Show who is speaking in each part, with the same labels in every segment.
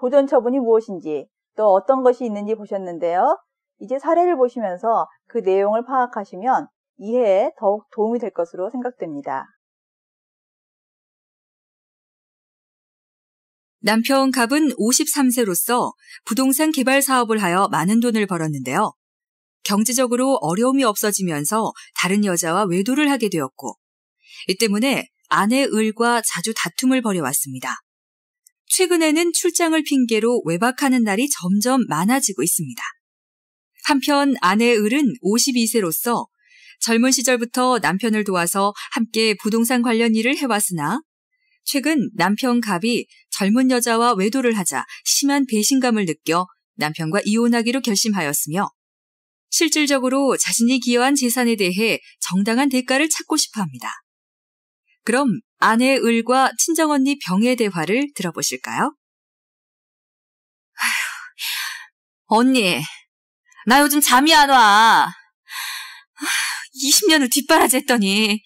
Speaker 1: 보존 처분이 무엇인지 또 어떤 것이 있는지 보셨는데요. 이제 사례를 보시면서 그 내용을 파악하시면 이해에 더욱 도움이 될 것으로 생각됩니다.
Speaker 2: 남편 갑은 53세로서 부동산 개발 사업을 하여 많은 돈을 벌었는데요. 경제적으로 어려움이 없어지면서 다른 여자와 외도를 하게 되었고, 이 때문에 아내 을과 자주 다툼을 벌여왔습니다. 최근에는 출장을 핑계로 외박하는 날이 점점 많아지고 있습니다. 한편 아내 을은 52세로서 젊은 시절부터 남편을 도와서 함께 부동산 관련 일을 해왔으나 최근 남편 갑이 젊은 여자와 외도를 하자 심한 배신감을 느껴 남편과 이혼하기로 결심하였으며 실질적으로 자신이 기여한 재산에 대해 정당한 대가를 찾고 싶어 합니다. 그럼 아내 을과 친정언니 병의 대화를 들어보실까요?
Speaker 3: 언니, 나 요즘 잠이 안 와. 20년을 뒷바라지했더니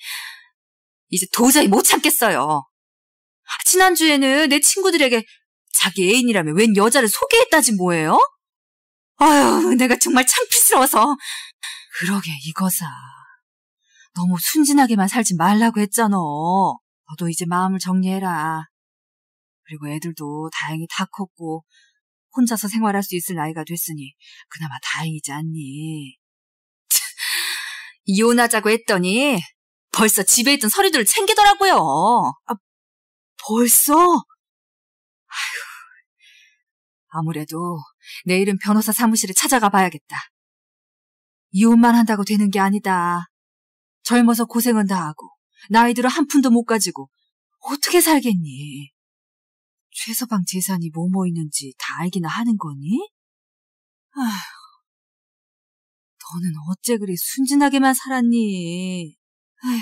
Speaker 3: 이제 도저히 못 참겠어요. 지난주에는 내 친구들에게 자기 애인이라며 웬 여자를 소개했다지 뭐예요? 아유, 내가 정말 창피스러워서. 그러게 이거사. 너무 순진하게만 살지 말라고 했잖아. 너도 이제 마음을 정리해라. 그리고 애들도 다행히 다 컸고 혼자서 생활할 수 있을 나이가 됐으니 그나마 다행이지 않니? 이혼하자고 했더니 벌써 집에 있던 서류들을 챙기더라고요. 아, 벌써? 아휴, 아무래도 내일은 변호사 사무실에 찾아가 봐야겠다. 이혼만 한다고 되는 게 아니다. 젊어서 고생은 다 하고 나이 들어 한 푼도 못 가지고 어떻게 살겠니? 최서방 재산이 뭐뭐 있는지 다 알기나 하는 거니? 아휴, 너는 어째 그리 순진하게만 살았니? 아휴.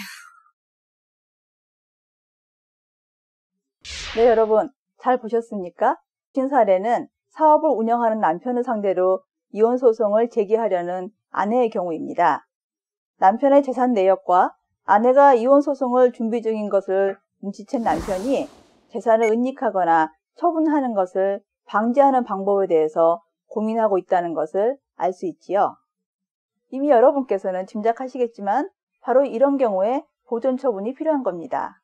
Speaker 1: 네, 여러분 잘 보셨습니까? 신 사례는 사업을 운영하는 남편을 상대로 이혼 소송을 제기하려는 아내의 경우입니다. 남편의 재산 내역과 아내가 이혼 소송을 준비 중인 것을 눈치챈 남편이 재산을 은닉하거나 처분하는 것을 방지하는 방법에 대해서 고민하고 있다는 것을 알 수 있지요. 이미 여러분께서는 짐작하시겠지만 바로 이런 경우에 보존 처분이 필요한 겁니다.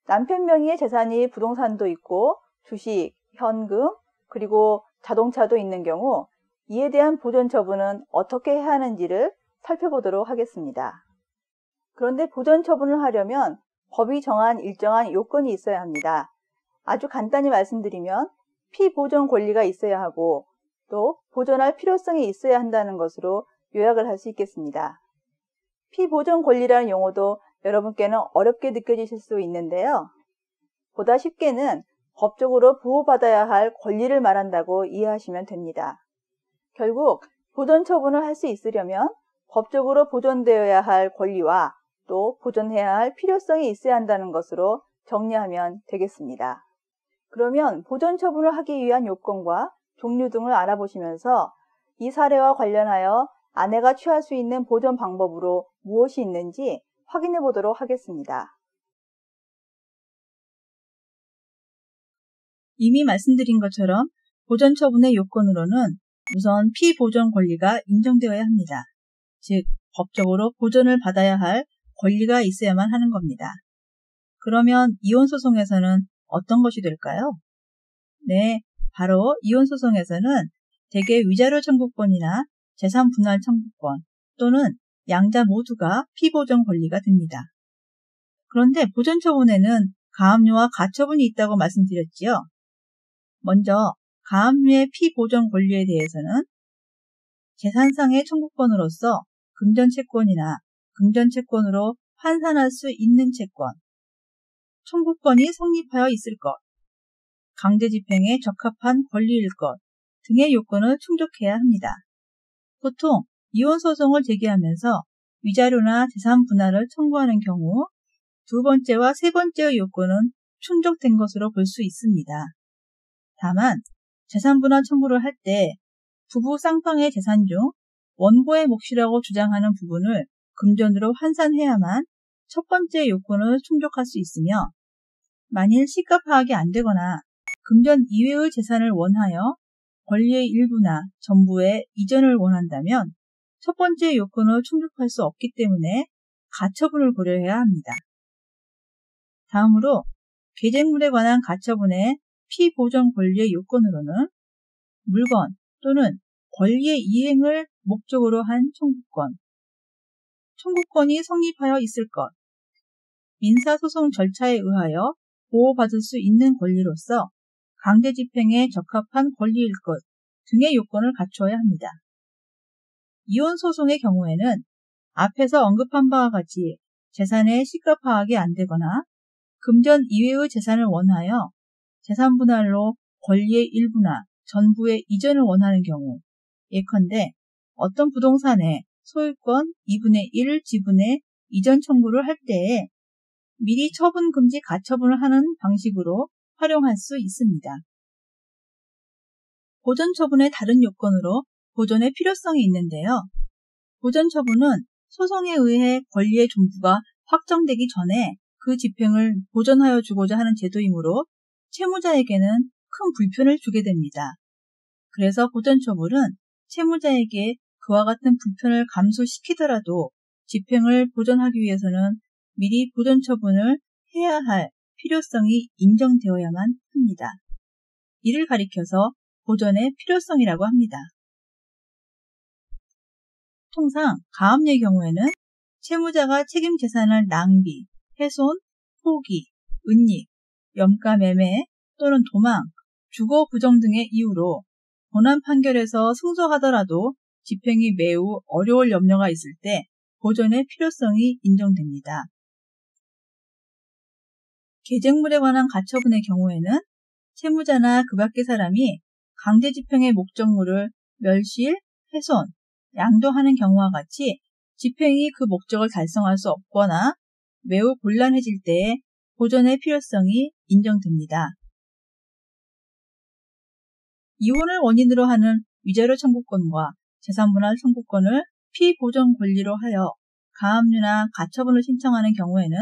Speaker 1: 남편 명의의 재산이 부동산도 있고 주식, 현금, 그리고 자동차도 있는 경우 이에 대한 보존 처분은 어떻게 해야 하는지를 살펴보도록 하겠습니다. 그런데 보존 처분을 하려면 법이 정한 일정한 요건이 있어야 합니다. 아주 간단히 말씀드리면 피보존 권리가 있어야 하고 또 보존할 필요성이 있어야 한다는 것으로 요약을 할 수 있겠습니다. 피보존 권리라는 용어도 여러분께는 어렵게 느껴지실 수 있는데요. 보다 쉽게는 법적으로 보호받아야 할 권리를 말한다고 이해하시면 됩니다. 결국 보존 처분을 할 수 있으려면 법적으로 보존되어야 할 권리와 또 보존해야 할 필요성이 있어야 한다는 것으로 정리하면 되겠습니다. 그러면 보존 처분을 하기 위한 요건과 종류 등을 알아보시면서 이 사례와 관련하여 아내가 취할 수 있는 보존 방법으로 무엇이 있는지 확인해 보도록 하겠습니다. 이미 말씀드린 것처럼 보존 처분의 요건으로는 우선 피보존 권리가 인정되어야 합니다. 즉, 법적으로 보존을 받아야 할 권리가 있어야만 하는 겁니다. 그러면 이혼소송에서는 어떤 것이 될까요? 네, 바로 이혼소송에서는 대개 위자료 청구권이나 재산 분할 청구권 또는 양자 모두가 피보존 권리가 됩니다. 그런데 보존 처분에는 가압류와 가처분이 있다고 말씀드렸지요. 먼저 가압류의 피보존 권리에 대해서는 재산상의 청구권으로서 금전채권이나 금전채권으로 환산할 수 있는 채권, 청구권이 성립하여 있을 것, 강제집행에 적합한 권리일 것 등의 요건을 충족해야 합니다. 보통 이혼소송을 제기하면서 위자료나 재산 분할을 청구하는 경우 두 번째와 세 번째의 요건은 충족된 것으로 볼 수 있습니다. 다만 재산분할 청구를 할 때 부부 쌍방의 재산 중 원고의 몫이라고 주장하는 부분을 금전으로 환산해야만 첫 번째 요건을 충족할 수 있으며, 만일 시가 파악이 안 되거나 금전 이외의 재산을 원하여 권리의 일부나 전부의 이전을 원한다면 첫 번째 요건을 충족할 수 없기 때문에 가처분을 고려해야 합니다. 다음으로 계쟁물에 관한 가처분의 피보전 권리의 요건으로는 물건 또는 권리의 이행을 목적으로 한 청구권, 청구권이 성립하여 있을 것, 민사소송 절차에 의하여 보호받을 수 있는 권리로서 강제집행에 적합한 권리일 것 등의 요건을 갖추어야 합니다. 이혼소송의 경우에는 앞에서 언급한 바와 같이 재산의 시가 파악이 안 되거나 금전 이외의 재산을 원하여 재산분할로 권리의 일부나 전부의 이전을 원하는 경우, 예컨대 어떤 부동산의 소유권 2분의 1 지분의 이전 청구를 할 때에 미리 처분 금지 가처분을 하는 방식으로 활용할 수 있습니다. 보전 처분의 다른 요건으로 보전의 필요성이 있는데요. 보전 처분은 소송에 의해 권리의 존부가 확정되기 전에 그 집행을 보전하여 주고자 하는 제도이므로 채무자에게는 큰 불편을 주게 됩니다. 그래서 보전 처분은 채무자에게 그와 같은 불편을 감수시키더라도 집행을 보전하기 위해서는 미리 보전 처분을 해야 할 필요성이 인정되어야만 합니다. 이를 가리켜서 보전의 필요성이라고 합니다. 통상 가압류의 경우에는 채무자가 책임 재산을 낭비, 훼손, 포기, 은닉, 염가 매매 또는 도망, 주거 부정 등의 이유로 본안 판결에서 승소하더라도 집행이 매우 어려울 염려가 있을 때 보전의 필요성이 인정됩니다. 계쟁물에 관한 가처분의 경우에는 채무자나 그 밖의 사람이 강제집행의 목적물을 멸실, 훼손, 양도하는 경우와 같이 집행이 그 목적을 달성할 수 없거나 매우 곤란해질 때에 보전의 필요성이 인정됩니다. 이혼을 원인으로 하는 위자료 청구권과 재산분할 청구권을 피보전 권리로 하여 가압류나 가처분을 신청하는 경우에는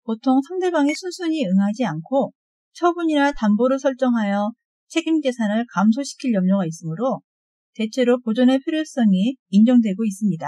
Speaker 1: 보통 상대방이 순순히 응하지 않고 처분이나 담보를 설정하여 책임 재산을 감소시킬 염려가 있으므로 대체로 보전의 필요성이 인정되고 있습니다.